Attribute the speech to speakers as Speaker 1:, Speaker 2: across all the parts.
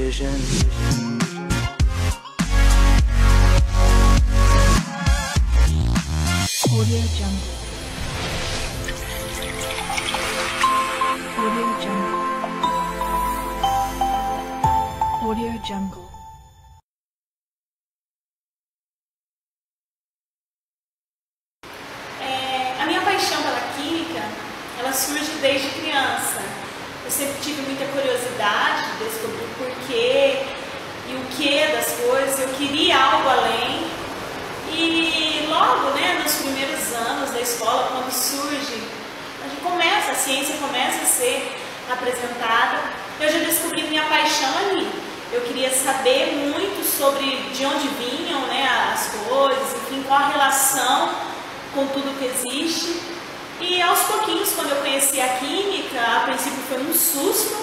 Speaker 1: vision.
Speaker 2: Audio Jungle. Audio Jungle. Audio Jungle.
Speaker 3: A minha paixão pela química, ela surge desde criança. Eu sempre tive muita curiosidade de descobrir o porquê e o que das coisas. Eu queria algo além. E logo, nos primeiros anos da escola, quando surge, a ciência começa a ser apresentada, eu já descobri minha paixão ali. Eu queria saber muito sobre de onde vinham, as coisas, enfim, qual a relação com tudo que existe. E aos pouquinhos, quando eu conheci a química, a princípio foi um susto,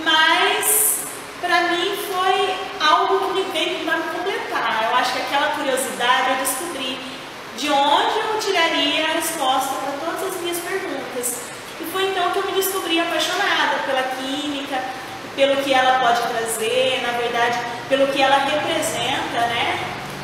Speaker 3: mas para mim foi algo que me veio para me completar. Eu acho que aquela curiosidade eu descobri de onde eu tiraria a resposta para todas as minhas perguntas. E foi então que eu me descobri apaixonada pela química, pelo que ela pode trazer, na verdade, pelo que ela representa,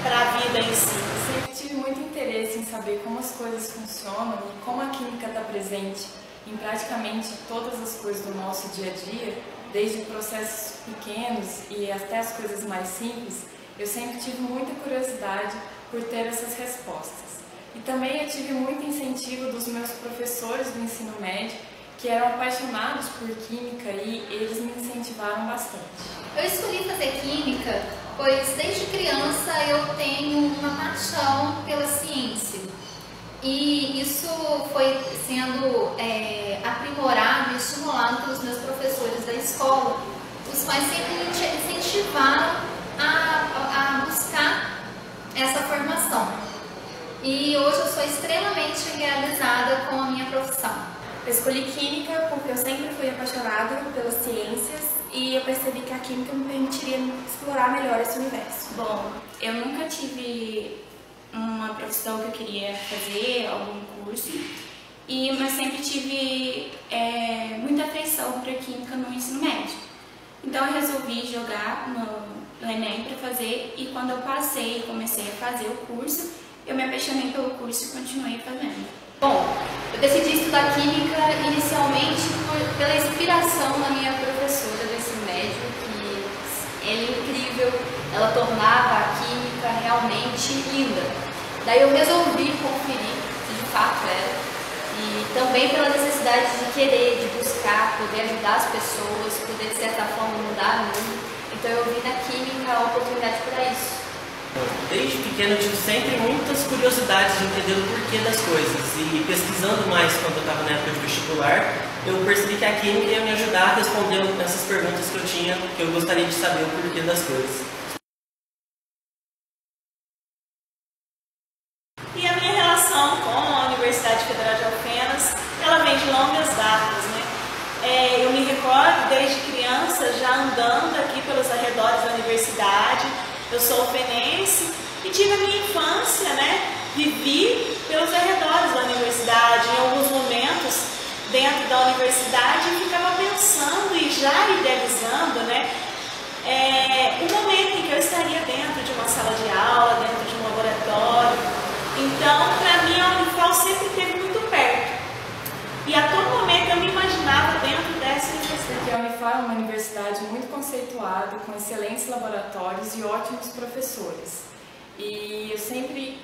Speaker 3: para a vida em si.
Speaker 4: Sempre tive muito interesse em saber como as coisas funcionam e como a química está presente em praticamente todas as coisas do nosso dia a dia, desde processos pequenos e até as coisas mais simples. Eu sempre tive muita curiosidade por ter essas respostas. E também eu tive muito incentivo dos meus professores do ensino médio, que eram apaixonados por química e eles me incentivaram bastante.
Speaker 5: Eu escolhi fazer química, pois desde criança eu tenho uma paixão pela ciência. E isso foi sendo aprimorado e estimulado pelos meus professores da escola, os quais sempre me incentivaram a buscar essa formação. E hoje eu sou extremamente realizada com a minha profissão.
Speaker 6: Eu escolhi química porque eu sempre fui apaixonada pelas ciências e eu percebi que a química me permitiria explorar melhor esse universo.
Speaker 7: Bom, eu nunca tive uma profissão que eu queria fazer, algum curso, mas sempre tive muita afeição por química no ensino médio. Então eu resolvi jogar no Enem para fazer, e quando eu passei e comecei a fazer o curso, eu me apaixonei pelo curso e continuei fazendo.
Speaker 5: Bom, eu decidi estudar química inicialmente pela inspiração da minha professora do ensino médio, que ela é incrível, ela tornava a química realmente linda. Daí eu resolvi conferir se de fato era, e também pela necessidade de querer, de buscar, poder ajudar as pessoas, poder de certa forma mudar o mundo. Então eu vi na química a oportunidade para isso.
Speaker 8: Desde pequeno eu tive sempre muitas curiosidades de entender o porquê das coisas, e pesquisando mais quando eu estava na época de vestibular, eu percebi que a química ia me ajudar a responder essas perguntas que eu tinha, que eu gostaria de saber o porquê das coisas.
Speaker 3: E a minha relação com a Universidade Federal de Alfenas, ela vem de longas datas, eu me recordo desde criança já andando aqui pelos arredores da universidade. Eu sou alfenense e tive a minha infância, vivi pelos arredores da universidade. Em alguns momentos dentro da universidade eu ficava pensando e já idealizando, o momento em que eu estaria dentro de uma sala de aula, dentro de um laboratório. Então, para mim, a Unifal sempre esteve muito perto. E a todo momento eu me imaginava dentro dessa universidade.
Speaker 4: Porque a Unifal é uma universidade muito conceituada, com excelentes laboratórios e ótimos professores. E eu sempre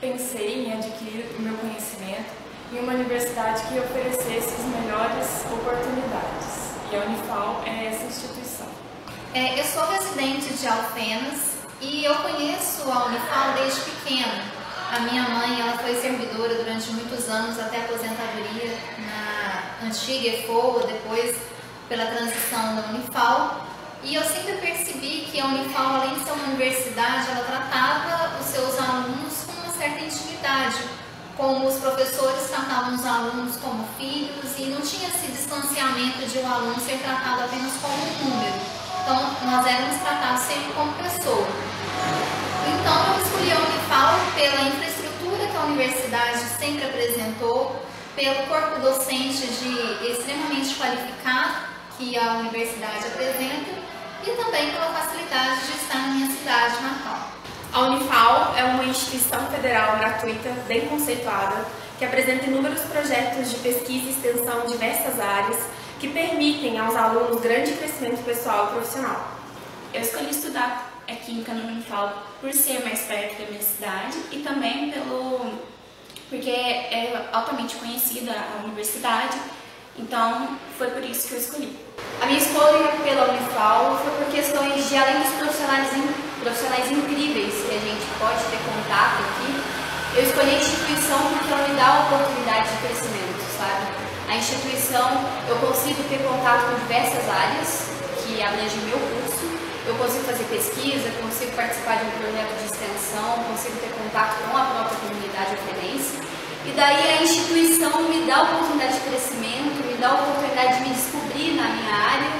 Speaker 4: pensei em adquirir o meu conhecimento em uma universidade que oferecesse as melhores oportunidades. E a Unifal é essa instituição.
Speaker 5: Eu sou residente de Alfenas e eu conheço a Unifal desde pequena. A minha mãe, ela foi servidora durante muitos anos até a aposentadoria na antiga EFOA, depois pela transição da Unifal. E eu sempre percebi que a Unifal, além de ser uma universidade, ela tratava os seus alunos com uma certa intimidade. Como os professores tratavam os alunos como filhos e não tinha esse distanciamento de um aluno ser tratado apenas como um número. Então, nós éramos tratados sempre como pessoa. Então, eu escolhi a Unifal pela infraestrutura que a universidade sempre apresentou, pelo corpo docente extremamente qualificado que a universidade apresenta e também pela facilidade de estar na minha cidade natal.
Speaker 6: A Unifal é uma instituição federal gratuita, bem conceituada, que apresenta inúmeros projetos de pesquisa e extensão em diversas áreas, que permitem aos alunos grande crescimento pessoal e profissional.
Speaker 7: Eu escolhi estudar Química no Unifal por ser mais perto da minha cidade e também porque é altamente conhecida a universidade, então foi por isso que eu escolhi.
Speaker 1: A minha escolha pela Unifal foi por questões de, além dos profissionais incríveis que a gente pode ter contato aqui, eu escolhi a instituição porque ela me dá a oportunidade de crescimento, sabe? A instituição, eu consigo ter contato com diversas áreas que abrangem meu curso, eu consigo fazer pesquisa, consigo participar de um projeto de extensão, consigo ter contato com a própria comunidade oferense. E daí a instituição me dá a oportunidade de crescimento, me dá a oportunidade de me descobrir na minha área.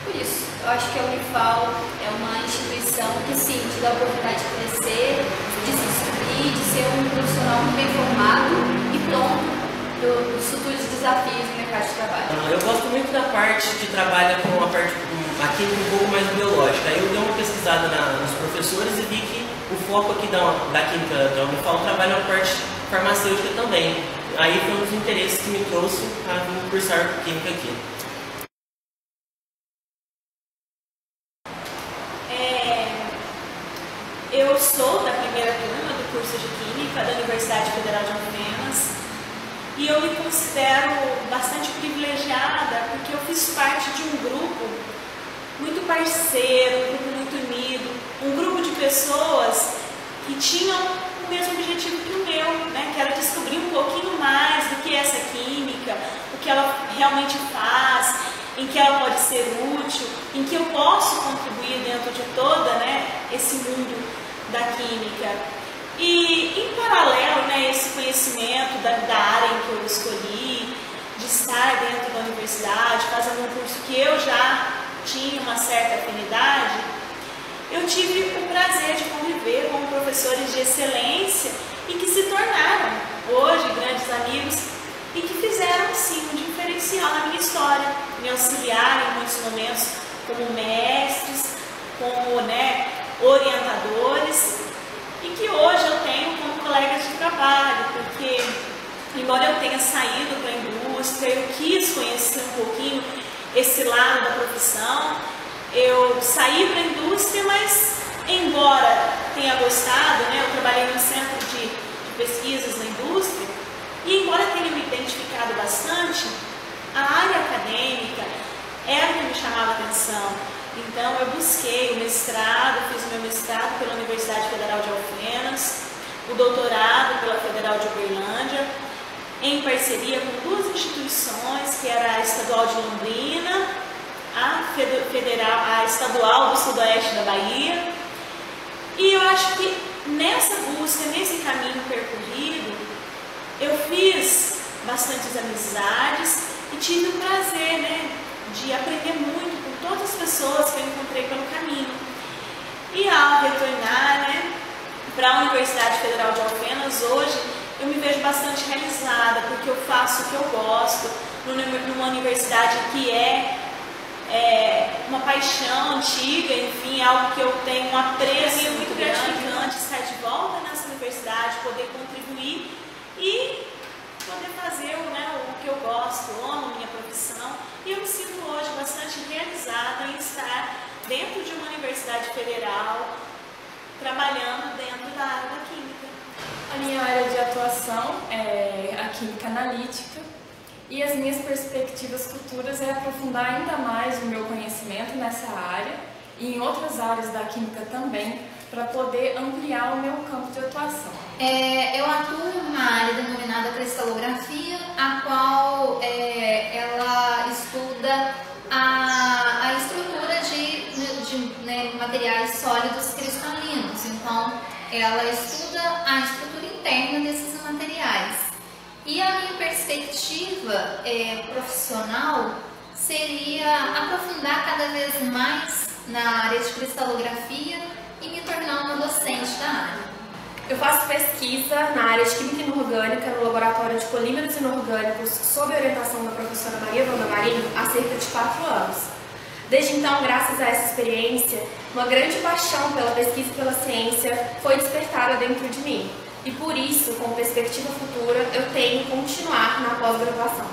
Speaker 1: Por isso, eu acho que a Unifal é uma instituição que sim, te dá a oportunidade de crescer, de se descobrir, de ser um profissional muito bem formado e pronto dos futuros desafios do mercado de trabalho.
Speaker 8: Eu gosto muito da parte que trabalha com a parte aqui um pouco mais biológica. Eu dei uma pesquisada nos professores e vi que o foco aqui da Química da Unifal trabalha na parte farmacêutica também. Aí foi um dos interesses que me trouxe a vir cursar Química aqui.
Speaker 3: Eu sou da primeira turma do curso de Química da Universidade Federal de Alfenas e eu me considero bastante privilegiada porque eu fiz parte de um grupo muito parceiro, um grupo muito unido, um grupo de pessoas que tinham o mesmo objetivo que o meu, né? Que era descobrir um pouquinho mais do que é essa química, o que ela realmente faz, em que ela pode ser útil, em que eu posso contribuir dentro de toda, né, esse mundo da química. E em paralelo, né, esse conhecimento da área em que eu escolhi, de estar dentro da universidade, fazendo um curso que eu já tinha uma certa afinidade, eu tive o prazer de conviver com professores de excelência e que se tornaram hoje grandes amigos e que fizeram sim um diferencial na minha história, me auxiliaram em muitos momentos como mestres, como, né, orientadores e que hoje eu tenho como colegas de trabalho, porque embora eu tenha saído para a indústria, eu quis conhecer um pouquinho esse lado da profissão. Eu saí para a indústria, mas embora tenha gostado, né, eu trabalhei no centro de pesquisas na indústria, e embora tenha me identificado bastante, a área acadêmica era o que me chamava a atenção. Então eu busquei o mestrado, fiz o meu mestrado pela Universidade Federal de Alfenas, o doutorado pela Federal de Uberlândia, em parceria com duas instituições, que era a Estadual de Londrina, a Estadual do Sudoeste da Bahia. E eu acho que nessa busca, nesse caminho percorrido, eu fiz bastantes amizades e tive o prazer, né, de aprender muito com todas as pessoas que eu encontrei pelo caminho. E ao retornar, né, para a Universidade Federal de Alfenas, hoje eu me vejo bastante realizada, porque eu faço o que eu gosto, numa universidade que é uma paixão antiga, enfim, algo que eu tenho um apreço muito gratificante estar de volta nessa universidade, poder contribuir e poder fazer, né, o que eu gosto, amo minha profissão, e eu me sinto hoje bastante realizada em estar dentro de uma universidade federal, trabalhando dentro da área da química.
Speaker 4: A minha área de atuação é a química analítica e as minhas perspectivas futuras é aprofundar ainda mais o meu conhecimento nessa área e em outras áreas da química também, para poder ampliar o meu campo de atuação.
Speaker 5: Eu atuo numa área denominada cristalografia, a qual ela estuda a estrutura de materiais sólidos cristalinos. Então, ela estuda a estrutura interna desses materiais. E a minha perspectiva profissional seria aprofundar cada vez mais na área de cristalografia e me tornar uma docente da área.
Speaker 6: Eu faço pesquisa na área de Química Inorgânica no Laboratório de Polímeros Inorgânicos sob a orientação da professora Maria Wanda Marinho há cerca de 4 anos. Desde então, graças a essa experiência, uma grande paixão pela pesquisa e pela ciência foi despertada dentro de mim. E por isso, com perspectiva futura, eu tenho que continuar na pós-graduação.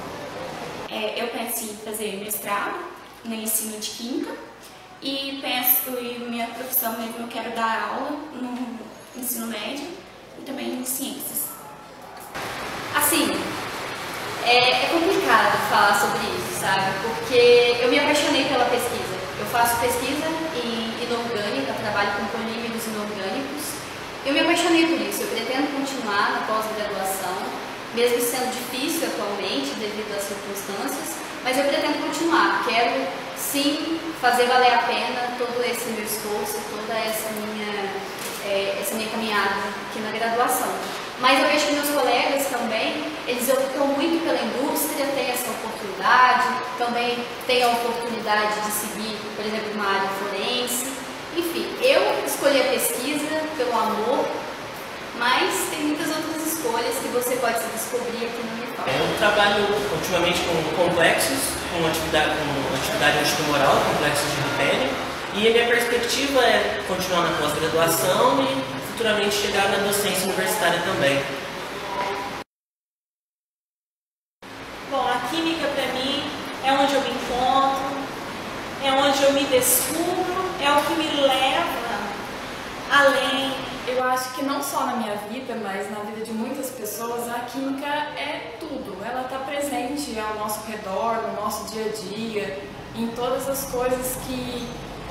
Speaker 7: Eu penso em fazer mestrado no ensino de Química e penso em minha profissão mesmo, eu quero dar aula no ensino médio e também em ciências.
Speaker 1: Assim, é complicado falar sobre isso, sabe? Porque eu me apaixonei pela pesquisa. Eu faço pesquisa em inorgânica, trabalho com polímeros inorgânicos. Eu me apaixonei por isso. Eu pretendo continuar na pós-graduação, mesmo sendo difícil atualmente devido às circunstâncias, mas eu pretendo continuar. Quero, sim, fazer valer a pena todo esse meu esforço, toda essa minha caminhada aqui na graduação. Mas eu vejo que meus colegas também, eles optam muito pela indústria, têm essa oportunidade, também têm a oportunidade de seguir, por exemplo, uma área forense. Enfim, eu escolhi a pesquisa pelo amor, mas tem muitas outras escolhas que você pode se descobrir aqui no Unifal.
Speaker 8: Eu trabalho ultimamente com complexos, com atividade antitumoral, complexos de Ripério, e a minha perspectiva é continuar na pós-graduação e futuramente chegar na docência universitária também.
Speaker 3: Bom, a química para mim é onde eu me encontro, é onde eu me descubro, é o que me leva além.
Speaker 4: Eu acho que não só na minha vida, mas na vida de muitas pessoas, a química é tudo. Ela está presente ao nosso redor, no nosso dia a dia, em todas as coisas que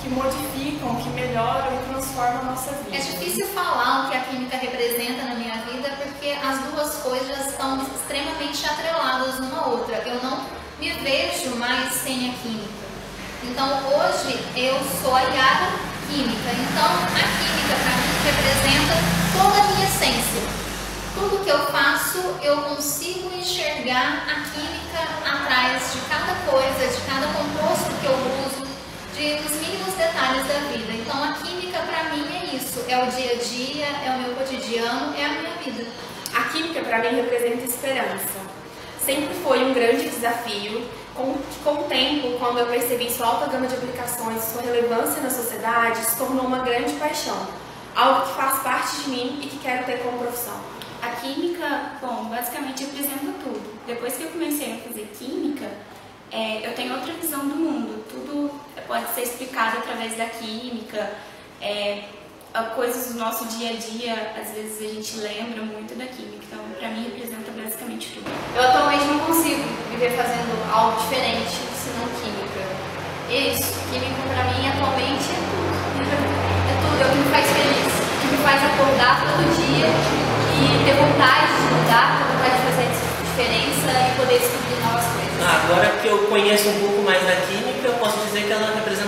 Speaker 4: modificam, que melhoram e transformam a nossa vida.
Speaker 5: É difícil falar o que a química representa na minha vida, porque as duas coisas estão extremamente atreladas uma à outra. Eu não me vejo mais sem a química. Então hoje eu sou a Yara Química. Então a química para mim representa toda a minha essência. Tudo que eu faço, eu consigo enxergar a química atrás de cada coisa, de cada composto que eu uso, dos mínimos detalhes da vida. Então a química para mim é isso, é o dia a dia, é o meu cotidiano, é a minha vida.
Speaker 6: A química para mim representa esperança. Sempre foi um grande desafio, com o tempo, quando eu percebi sua alta gama de aplicações, sua relevância na sociedade, se tornou uma grande paixão. Algo que faz parte de mim e que quero ter como profissão.
Speaker 7: A química, bom, basicamente representa tudo. Depois que eu comecei a fazer química, eu tenho outra visão do mundo. Tudo pode ser explicado através da química. Coisas do nosso dia a dia, às vezes a gente lembra muito da química. Então, para mim, representa basicamente tudo.
Speaker 1: Eu atualmente não consigo viver fazendo algo diferente, senão química. Isso, química para mim atualmente é tudo. É tudo, é o que me faz feliz, o que me faz acordar todo dia e ter vontade de mudar, ter vontade de fazer diferença e poder descobrir novas coisas.
Speaker 8: Agora que eu conheço um pouco mais da química, eu posso dizer que ela representa